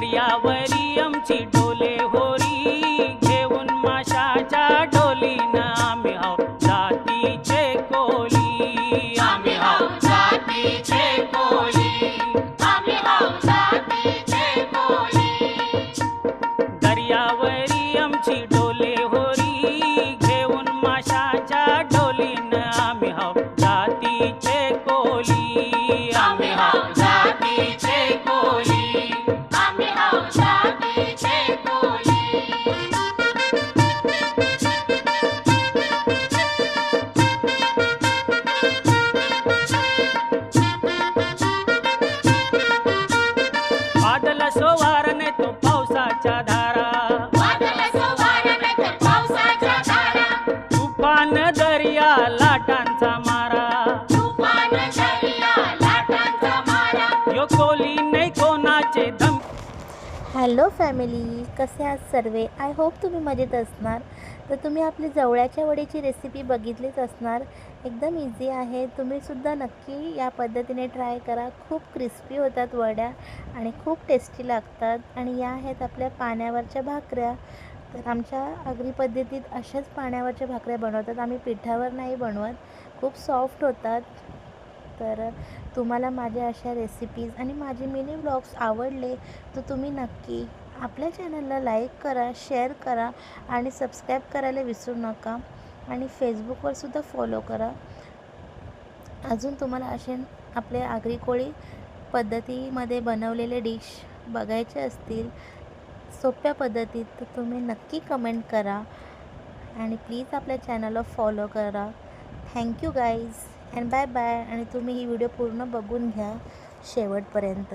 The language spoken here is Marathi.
दर्यावरी आमची डोले होरी, घेऊन माशाच्या डोलीनं आम्ही हाव जातीचे कोली, आम्ही हाव जातीचे कोली, आम्ही हाव जातीचे कोली. दर्यावरी आमची डोले होरी, घेऊन माशाच्या डोलीनं आम्ही हाव जातीचे कोली, आम्ही हाव जातीचे कोली, आम्ही हाव जातीचे कोली. बादल सोवारणे तो पावसाच्या धारा, वादळ सोवारणे तर पावसाच्या धारा, तुफान दर्या लाटांचा मारा, तुफान दर्या लाटांचा मारा. यो कोली नाही कोणाचे धम. हॅलो फॅमिली, कसे आहात सर्वे? आय होप तुम्ही मजेत असणार. तर तुम्ही आपली जवळ्याच्या वडीची रेसिपी बघितलीच असणार. एकदम इझी आहे, तुम्हीसुद्धा नक्की या पद्धतीने ट्राय करा. खूप क्रिस्पी होतात वड्या आणि खूप टेस्टी लागतात. आणि या आहेत आपल्या पाण्यावरच्या भाकऱ्या. तर आमच्या आगरी पद्धतीत अशाच पाण्यावरच्या भाकऱ्या बनवतात, आम्ही पिठावर नाही बनवत. खूप सॉफ्ट होतात. तर तुम्हाला माझ्या अशा रेसिपीज आणि माझे मिनी व्लॉग्स आवडले तर तुम्ही नक्की आपल्या चॅनलला लाईक करा, शेअर करा आणि सबस्क्राईब करायला विसरू नका. आणि फेसबुकवर सुद्धा फॉलो करा. अजून तुम्हाला असे आपले आगरी कोळी पद्धतीमध्ये बनवलेले डिश बघायचे असतील सोप्या पद्धतीत तर तुम्ही नक्की कमेंट करा आणि प्लीज आपल्या चॅनलला फॉलो करा. Thank you guys and bye bye. आणि तुम्ही ही व्हिडिओ पूर्ण बघून घ्या शेवटपर्यंत.